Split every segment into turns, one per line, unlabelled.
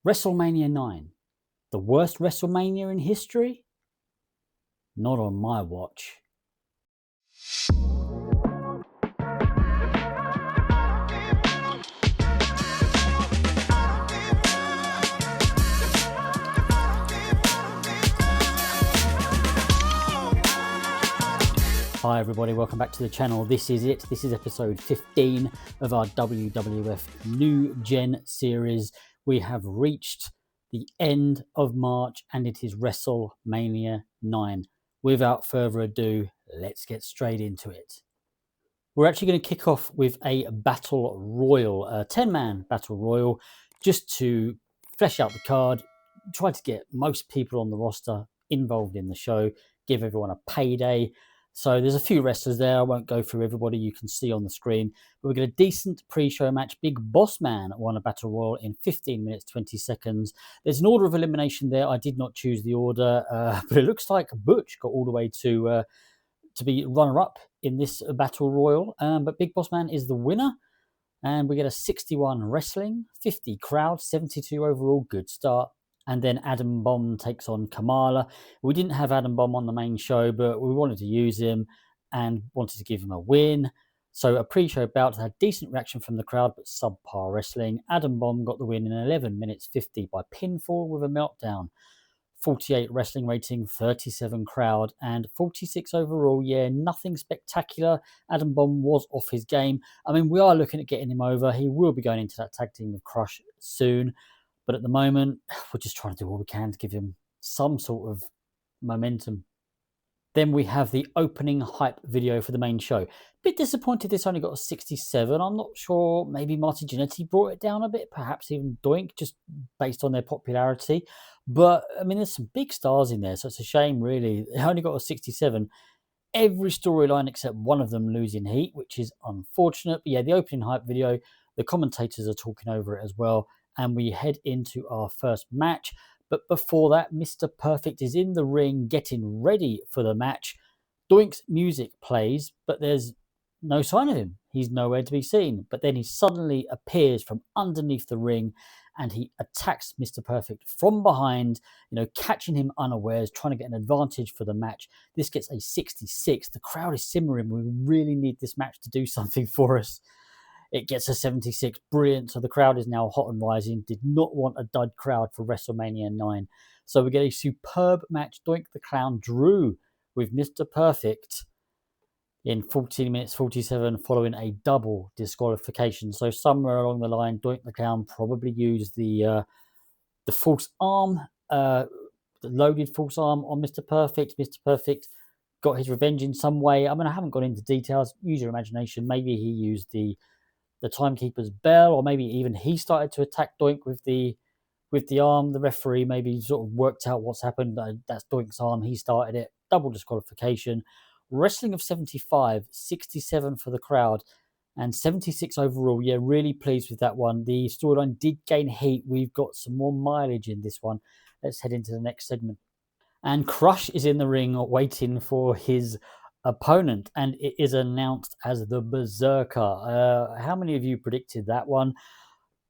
WrestleMania IX, the worst WrestleMania in history? Not on my watch. Hi everybody, welcome back to the channel. This is it. This is episode 15 of our WWF New Gen series. We have reached the end of March and it is WrestleMania 9. Without further ado, let's get straight into it. We're actually going to kick off with a battle royal, a 10-man battle royal, just to flesh out the card, try to get most people on the roster involved in the show, give everyone a payday. So there's a few wrestlers there. I won't go through everybody you can see on the screen. But we get a decent pre-show match. Big Boss Man won a battle royal in 15 minutes, 20 seconds. There's an order of elimination there. I did not choose the order, but it looks like Butch got all the way to be runner-up in this battle royal. But Big Boss Man is the winner. And we get a 61 wrestling, 50 crowd, 72 overall. Good start. And then Adam Bomb takes on Kamala. We didn't have Adam Bomb on the main show, but we wanted to use him and wanted to give him a win. So a pre-show bout had decent reaction from the crowd, but subpar wrestling. Adam Bomb got the win in 11 minutes 50 by pinfall with a meltdown. 48 wrestling rating, 37 crowd, and 46 overall. Yeah, nothing spectacular. Adam Bomb was off his game. I mean, we are looking at getting him over. He will be going into that tag team with Crush soon. But at the moment, we're just trying to do all we can to give him some sort of momentum. Then we have the opening hype video for the main show. Bit disappointed this only got a 67. I'm not sure, maybe Marty Jannetty brought it down a bit, perhaps even Doink, just based on their popularity. But, I mean, there's some big stars in there, so it's a shame, really. They only got a 67. Every storyline except one of them losing heat, which is unfortunate. But yeah, the opening hype video, the commentators are talking over it as well. And we head into our first match. But before that, Mr. Perfect is in the ring getting ready for the match. Doink's music plays, but there's no sign of him. He's nowhere to be seen. But then he suddenly appears from underneath the ring and he attacks Mr. Perfect from behind, catching him unawares, trying to get an advantage for the match. This gets a 66. The crowd is simmering. We really need this match to do something for us. It gets a 76. Brilliant. So the crowd is now hot and rising. Did not want a dud crowd for WrestleMania 9. So we get a superb match. Doink the Clown drew with Mr. Perfect in 14 minutes 47 following a double disqualification. So somewhere along the line, Doink the Clown probably used the false arm, the loaded false arm on Mr. Perfect. Mr. Perfect got his revenge in some way. I mean, I haven't gone into details. Use your imagination. Maybe he used the timekeeper's bell, or maybe even he started to attack Doink with the arm. The referee maybe sort of worked out what's happened. That's Doink's arm. He started it. Double disqualification. Wrestling of 75, 67 for the crowd, and 76 overall. Yeah, really pleased with that one. The storyline did gain heat. We've got some more mileage in this one. Let's head into the next segment. And Crush is in the ring waiting for his opponent, and it is announced as the Berserker. How many of you predicted that one?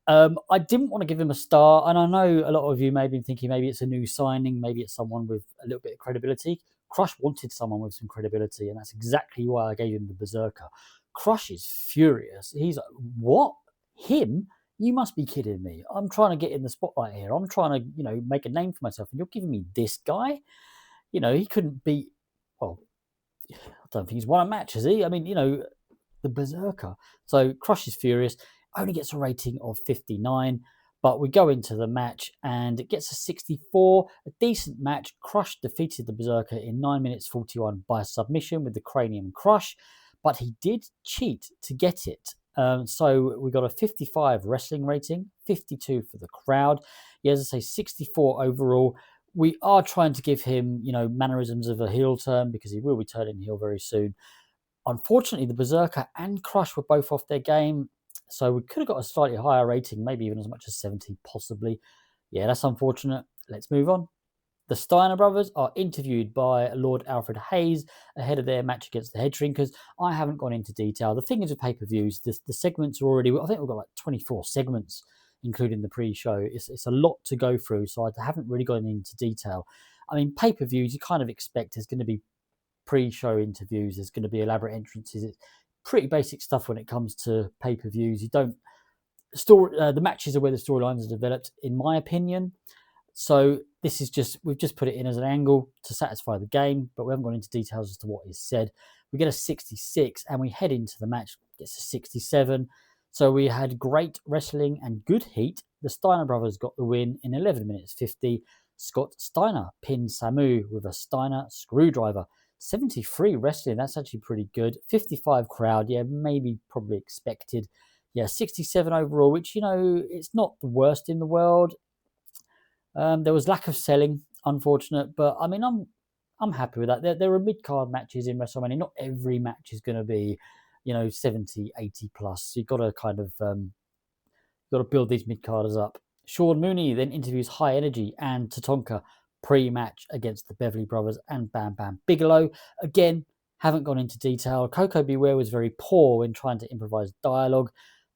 I didn't want to give him a star, and I know a lot of you may have been thinking maybe it's a new signing, maybe it's someone with a little bit of credibility. Crush wanted someone with some credibility, and that's exactly why I gave him the Berserker. Crush is furious. He's like, what? Him? You must be kidding me. I'm trying to get in the spotlight here. I'm trying to, make a name for myself, and you're giving me this guy? He couldn't beat, well, I don't think he's won a match, has he? I mean, the Berserker. So Crush is furious. Only gets a rating of 59, but we go into the match and it gets a 64. A decent match. Crush defeated the Berserker in 9 minutes 41 by submission with the Cranium Crush, but he did cheat to get it. So we got a 55 wrestling rating, 52 for the crowd. Yeah, as I say, 64 overall. We are trying to give him, mannerisms of a heel turn because he will be turning heel very soon. Unfortunately, the Berserker and Crush were both off their game, so we could have got a slightly higher rating, maybe even as much as 70, possibly. Yeah, that's unfortunate. Let's move on. The Steiner brothers are interviewed by Lord Alfred Hayes ahead of their match against the Head Shrinkers. I haven't gone into detail. The thing is with pay-per-views, the segments are already, I think we've got like 24 segments including the pre-show. It's a lot to go through, so I haven't really gone into detail. I mean, pay-per-views, you kind of expect there's going to be pre-show interviews, there's going to be elaborate entrances. It's pretty basic stuff when it comes to pay-per-views. You don't the matches are where the storylines are developed, in my opinion. So this is we've just put it in as an angle to satisfy the game, but we haven't gone into details as to what is said. We get a 66 and we head into the match. It's a 67. So we had great wrestling and good heat. The Steiner brothers got the win in 11 minutes 50. Scott Steiner pinned Samu with a Steiner screwdriver. 73 wrestling, that's actually pretty good. 55 crowd, yeah, maybe probably expected. Yeah, 67 overall, which, it's not the worst in the world. There was lack of selling, unfortunate, but I mean, I'm happy with that. There are mid-card matches in WrestleMania. Not every match is going to be, 70, 80 plus. You've got to kind of build these mid-carders up. Sean Mooney then interviews High Energy and Tatanka pre-match against the Beverly Brothers and Bam Bam Bigelow. Again, haven't gone into detail. Coco Beware was very poor when trying to improvise dialogue.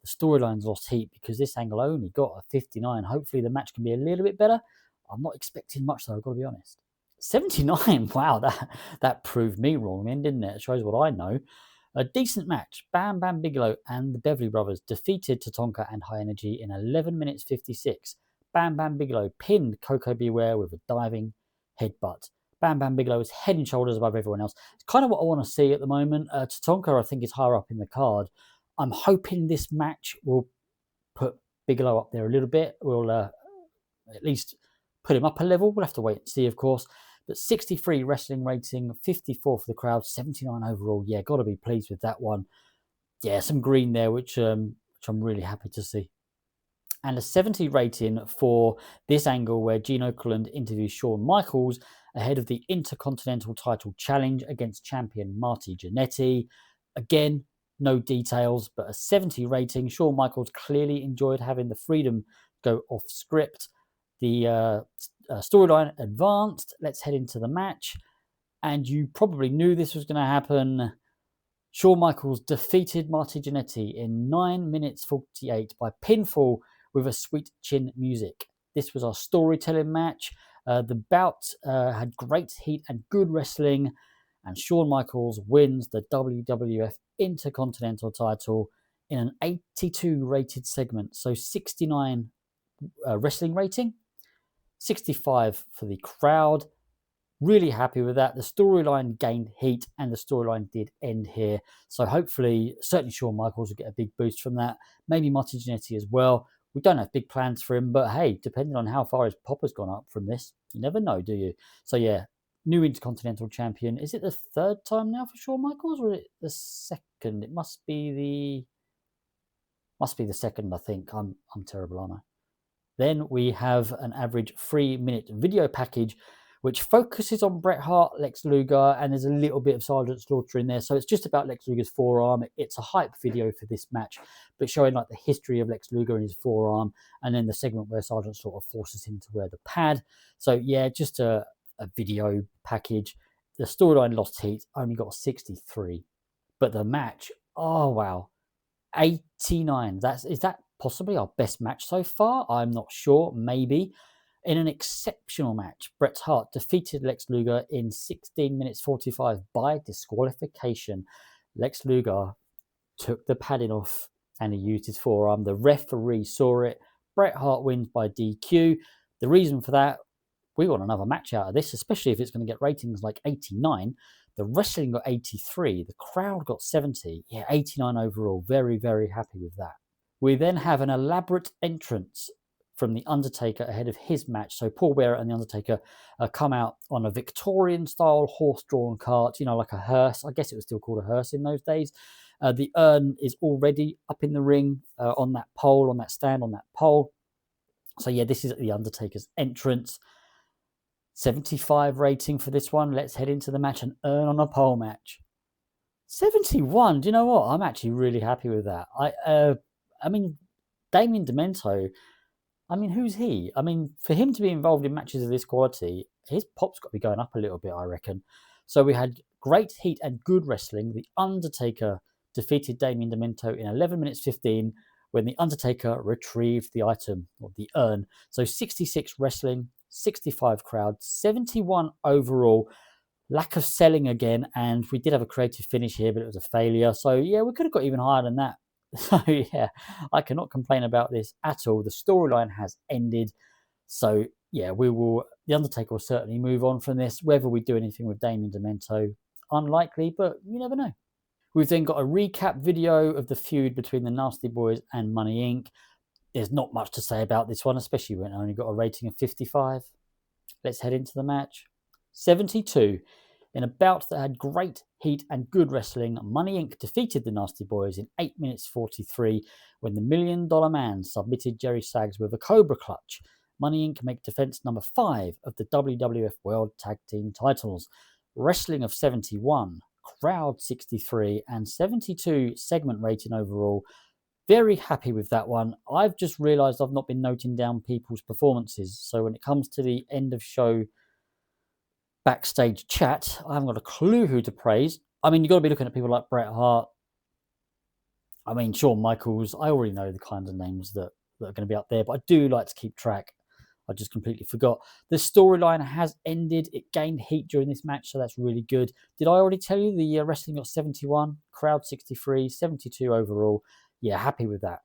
The storyline's lost heat because this angle only got a 59. Hopefully the match can be a little bit better. I'm not expecting much though, I've got to be honest. 79, wow, that proved me wrong then, didn't it? It shows what I know. A decent match. Bam Bam Bigelow and the Beverly Brothers defeated Tatanka and High Energy in 11 minutes 56. Bam Bam Bigelow pinned Coco Beware with a diving headbutt. Bam Bam Bigelow is head and shoulders above everyone else. It's kind of what I want to see at the moment. Tatanka, I think, is higher up in the card. I'm hoping this match will put Bigelow up there a little bit. We'll at least put him up a level. We'll have to wait and see, of course. But 63 wrestling rating, 54 for the crowd, 79 overall. Yeah, got to be pleased with that one. Yeah, some green there, which I'm really happy to see. And a 70 rating for this angle where Gene Okerlund interviews Shawn Michaels ahead of the Intercontinental title challenge against champion Marty Jannetty. Again, no details, but a 70 rating. Shawn Michaels clearly enjoyed having the freedom go off script. The storyline advanced. Let's head into the match. And you probably knew this was going to happen. Shawn Michaels defeated Marty Jannetty in 9 minutes 48 by pinfall with a sweet chin music. This was our storytelling match. The bout had great heat and good wrestling. And Shawn Michaels wins the WWF Intercontinental title in an 82 rated segment. So 69 wrestling rating, 65 for the crowd. Really happy with that. The storyline gained heat and the storyline did end here. So hopefully, certainly Shawn Michaels will get a big boost from that. Maybe Marty Jannetty as well. We don't have big plans for him, but hey, depending on how far his pop has gone up from this, you never know, do you? So yeah, new Intercontinental Champion. Is it the third time now for Shawn Michaels, or is it the second? It must be the second, I think. I'm terrible, aren't I? Then we have an average 3-minute video package which focuses on Bret Hart, Lex Luger, and there's a little bit of Sergeant Slaughter in there. So it's just about Lex Luger's forearm. It's a hype video for this match, but showing like the history of Lex Luger and his forearm, and then the segment where Sergeant Slaughter forces him to wear the pad. So yeah, just a video package. The storyline lost heat, only got 63. But the match, oh wow, 89. Is that possibly our best match so far? I'm not sure, maybe. In an exceptional match, Bret Hart defeated Lex Luger in 16 minutes 45 by disqualification. Lex Luger took the padding off and he used his forearm. The referee saw it. Bret Hart wins by DQ. The reason for that, we want another match out of this, especially if it's going to get ratings like 89. The wrestling got 83. The crowd got 70. Yeah, 89 overall. Very, very happy with that. We then have an elaborate entrance from The Undertaker ahead of his match. So Paul Bearer and The Undertaker come out on a Victorian-style horse-drawn cart, like a hearse. I guess it was still called a hearse in those days. The urn is already up in the ring on that pole, on that stand, on that pole. So yeah, this is The Undertaker's entrance. 75 rating for this one. Let's head into the match. An urn on a pole match. 71. Do you know what? I'm actually really happy with that. I mean, Damien Demento, who's he? For him to be involved in matches of this quality, his pop's got to be going up a little bit, I reckon. So we had great heat and good wrestling. The Undertaker defeated Damien Demento in 11 minutes 15 when The Undertaker retrieved the item, or the urn. So 66 wrestling, 65 crowd, 71 overall. Lack of selling again, and we did have a creative finish here, but it was a failure. So yeah, we could have got even higher than that. So yeah, I cannot complain about this at all. The storyline has ended. So yeah, The Undertaker will certainly move on from this. Whether we do anything with Damien Demento, unlikely, but you never know. We've then got a recap video of the feud between the Nasty Boys and Money Inc. There's not much to say about this one, especially when it only got a rating of 55. Let's head into the match. 72. In a bout that had great heat and good wrestling, Money Inc. defeated the Nasty Boys in 8 minutes 43 when the $1 Million Man submitted Jerry Sags with a Cobra Clutch. Money Inc. make defense number 5 of the WWF World Tag Team titles. Wrestling of 71, crowd 63, and 72 segment rating overall. Very happy with that one. I've just realised I've not been noting down people's performances. So when it comes to the end of show backstage chat, I haven't got a clue who to praise. I mean, you've got to be looking at people like Bret Hart. I mean, Shawn Michaels. I already know the kinds of names that are going to be up there, but I do like to keep track. I just completely forgot. The storyline has ended. It gained heat during this match, so that's really good. Did I already tell you the wrestling got 71, crowd 63, 72 overall? Yeah, happy with that.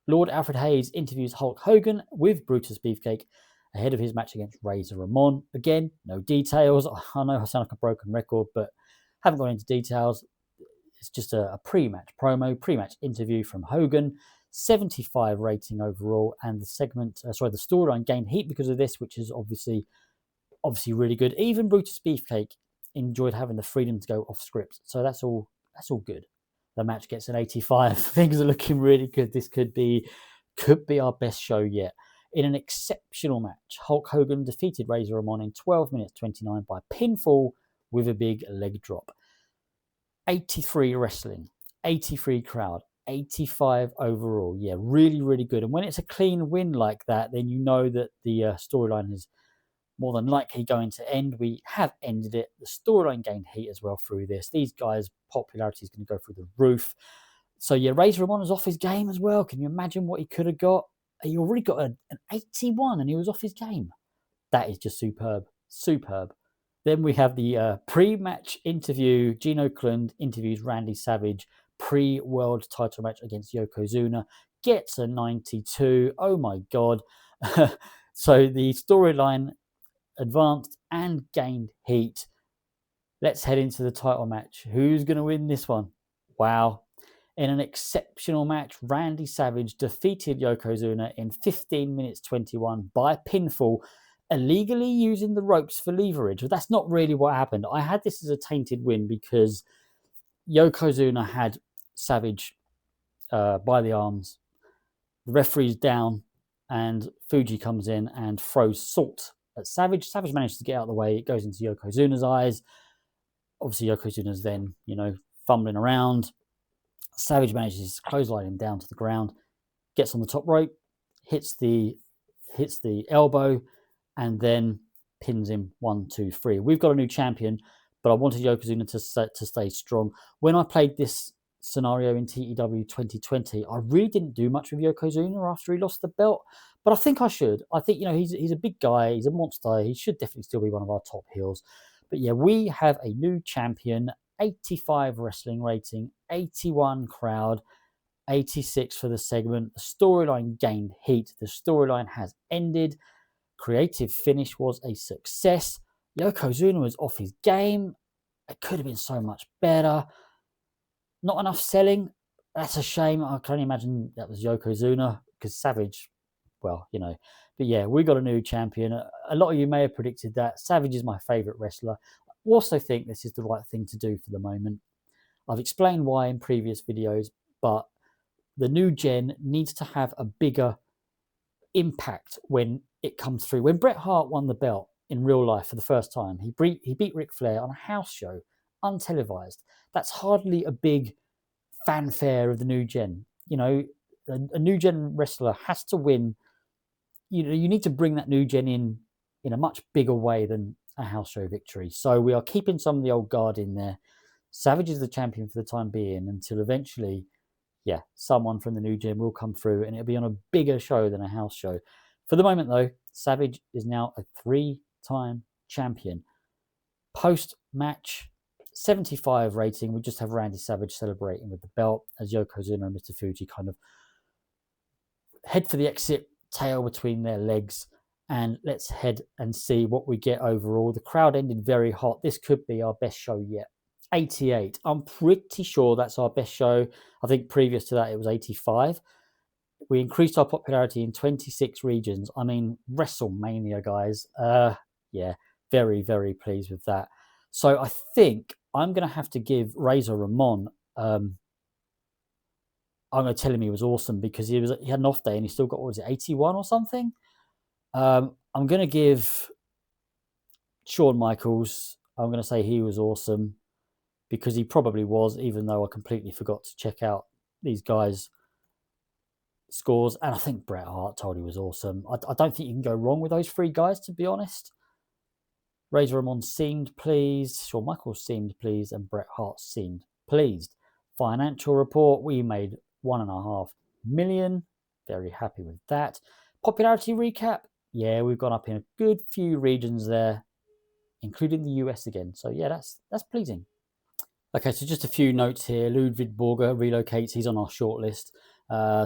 Lord Alfred Hayes interviews Hulk Hogan with Brutus Beefcake ahead of his match against Razor Ramon. Again, no details. I know I sound like a broken record, but haven't gone into details. It's just a pre-match promo, pre-match interview from Hogan. 75 rating overall, and the storyline gained heat because of this, which is obviously really good. Even Brutus Beefcake enjoyed having the freedom to go off script, so that's all good. The match gets an 85. Things are looking really good. This could be our best show yet. In an exceptional match, Hulk Hogan defeated Razor Ramon in 12 minutes 29 by pinfall with a big leg drop. 83 wrestling, 83 crowd, 85 overall. Yeah, really, really good. And when it's a clean win like that, then you know that the storyline is more than likely going to end. We have ended it. The storyline gained heat as well through this. These guys' popularity is going to go through the roof. So yeah, Razor Ramon was off his game as well. Can you imagine what he could have got? He already got an 81 and he was off his game. That is just superb. Superb. Then we have the pre-match interview. Gene Okerlund interviews Randy Savage pre-world title match against Yokozuna. Gets a 92. Oh my God. So the storyline advanced and gained heat. Let's head into the title match. Who's going to win this one? Wow. In an exceptional match, Randy Savage defeated Yokozuna in 15 minutes 21 by pinfall, illegally using the ropes for leverage. But that's not really what happened. I had this as a tainted win because Yokozuna had Savage by the arms. The referee's down, and Fuji comes in and throws salt at Savage. Savage manages to get out of the way. It goes into Yokozuna's eyes. Obviously, Yokozuna's then, fumbling around. Savage manages to clothesline him down to the ground, gets on the top rope, hits the elbow, and then pins him 1, 2, 3. We've got a new champion, but I wanted Yokozuna to stay strong. When I played this scenario in TEW 2020, I really didn't do much with Yokozuna after he lost the belt, but I think I should. I think, he's a big guy, he's a monster, he should definitely still be one of our top heels. But yeah, we have a new champion, 85 wrestling rating, 81 crowd, 86 for the segment. The storyline gained heat. The storyline has ended. Creative finish was a success. Yokozuna was off his game. It could have been so much better. Not enough selling. That's a shame. I can only imagine that was Yokozuna because Savage, But yeah, we got a new champion. A lot of you may have predicted that. Savage is my favourite wrestler. I also think this is the right thing to do for the moment. I've explained why in previous videos, but the new gen needs to have a bigger impact when it comes through. When Bret Hart won the belt in real life for the first time, he beat Ric Flair on a house show, untelevised. That's hardly a big fanfare of the new gen. A new gen wrestler has to win. You need to bring that new gen in a much bigger way than a house show victory. So we are keeping some of the old guard in there. Savage is the champion for the time being until eventually, yeah, someone from the new gen will come through, and it'll be on a bigger show than a house show. For the moment, though, Savage is now a 3-time champion. Post-match, 75 rating. We just have Randy Savage celebrating with the belt as Yokozuna and Mr. Fuji kind of head for the exit, tail between their legs, and let's head and see what we get overall. The crowd ended very hot. This could be our best show yet. 88. I'm pretty sure that's our best show. I think previous to that it was 85. We increased our popularity in 26 regions. I mean, Wrestlemania, guys. Yeah, very, very pleased with that. So I think I'm going to have to give Razor Ramon. I'm going to tell him he was awesome because he had an off day and he still got, what was it, 81 or something? I'm going to give Shawn Michaels, I'm going to say he was awesome because he probably was, even though I completely forgot to check out these guys' scores. And I think Bret Hart told he was awesome. I don't think you can go wrong with those three guys, to be honest. Razor Ramon seemed pleased, Shawn Michaels seemed pleased, and Bret Hart seemed pleased. Financial report, we made $1.5 million. Very happy with that. Popularity recap, yeah, we've gone up in a good few regions there, including the US again. So yeah, that's pleasing. Okay, so just a few notes here. Ludwig Borger relocates. He's on our shortlist.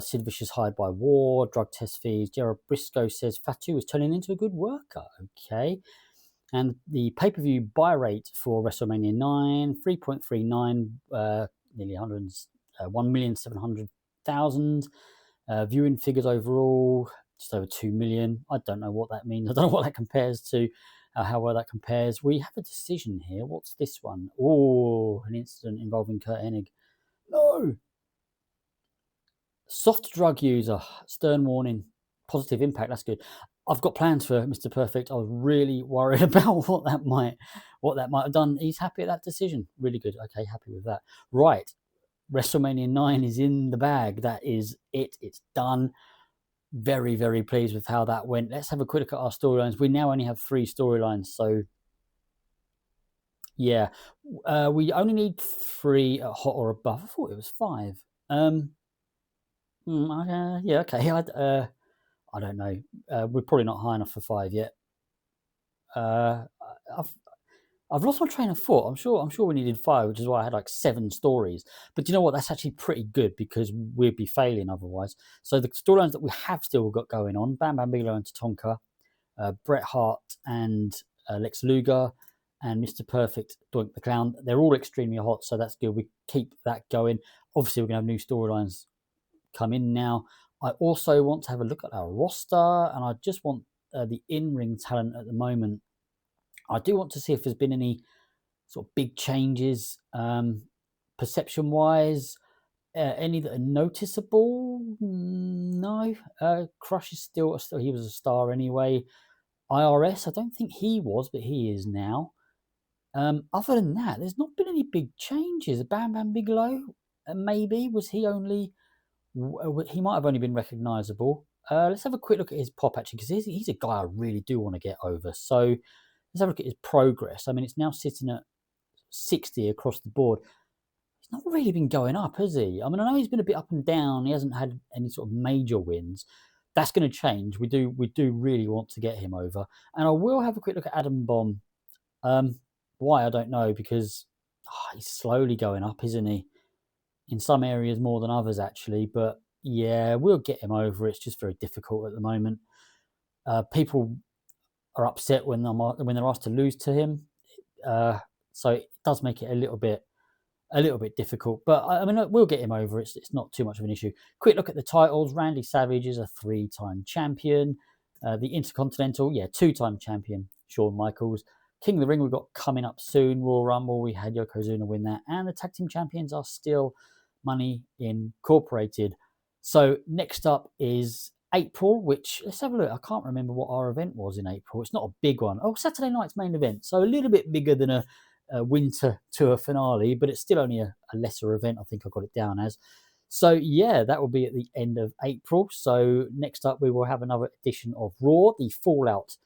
Sid Vicious hired by war. Drug test fees. Gerald Briscoe says Fatu is turning into a good worker. Okay. And the pay-per-view buy rate for WrestleMania IX, 3.39, nearly 1,700,000. Viewing figures overall, just over 2 million. I don't know what that means. I don't know what that compares to, how well that compares. We have a decision here. What's this one? Oh, an incident involving Kurt Hennig. No! Soft drug user, stern warning, positive impact. That's good. I've got plans for Mr. Perfect. I was really worried about what that might have done. He's happy at that decision. Really good. Okay, happy with that. Right. WrestleMania 9 is in the bag. That is it. It's done. Very, very pleased with how that went. Let's have a quick look at our storylines. We now only have 3 storylines. So, yeah. We only need 3 at hot or above. I thought it was 5. Yeah, okay. I don't know. We're probably not high enough for 5 yet. I've lost my train of thought. I'm sure we needed 5, which is why I had like 7 stories. But you know what? That's actually pretty good because we'd be failing otherwise. So the storylines that we have still got going on: Bam Bam Bigelow and Tatanka, Bret Hart and Lex Luger, and Mr. Perfect, Doink the Clown. They're all extremely hot, so that's good. We keep that going. Obviously, we're going to have new storylines come in now. I also want to have a look at our roster, and I just want the in-ring talent at the moment. I do want to see if there's been any sort of big changes perception-wise. Any that are noticeable? No. Crush is still he was a star anyway. IRS, I don't think he was, but he is now. Other than that, there's not been any big changes. Bam Bam Bigelow, maybe was he only? He might have only been recognisable. Let's have a quick look at his pop actually, because he's a guy I really do want to get over. So let's have a look at his progress. I mean, it's now sitting at 60 across the board. He's not really been going up, has he? I mean, I know he's been a bit up and down. He hasn't had any sort of major wins. That's going to change. We do really want to get him over. And I will have a quick look at Adam Bomb. Why, I don't know, because he's slowly going up, isn't he? In some areas more than others, actually. But yeah, we'll get him over. It's just very difficult at the moment. People are upset when they're asked to lose to him. So it does make it a little bit difficult. But I mean, we'll get him over. It's not too much of an issue. Quick look at the titles. Randy Savage is a 3-time champion. The Intercontinental, 2-time champion, Shawn Michaels. King of the Ring we've got coming up soon. Royal Rumble, we had Yokozuna win that. And the tag team champions are still Money Incorporated. So next up is April, which, let's have a look. I can't remember what our event was in April. It's not a big one. Oh, Saturday night's main event. So a little bit bigger than a winter tour finale, but it's still only a lesser event. I think I got it down as. So yeah, that will be at the end of April. So next up, we will have another edition of Raw, the fallout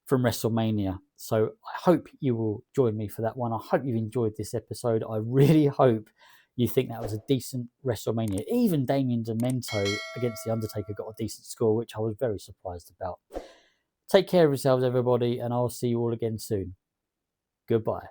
from WrestleMania. So I hope you will join me for that one. I hope you've enjoyed this episode. I really hope you think that was a decent WrestleMania. Even Damien Demento against The Undertaker got a decent score, which I was very surprised about. Take care of yourselves, everybody, and I'll see you all again soon. Goodbye.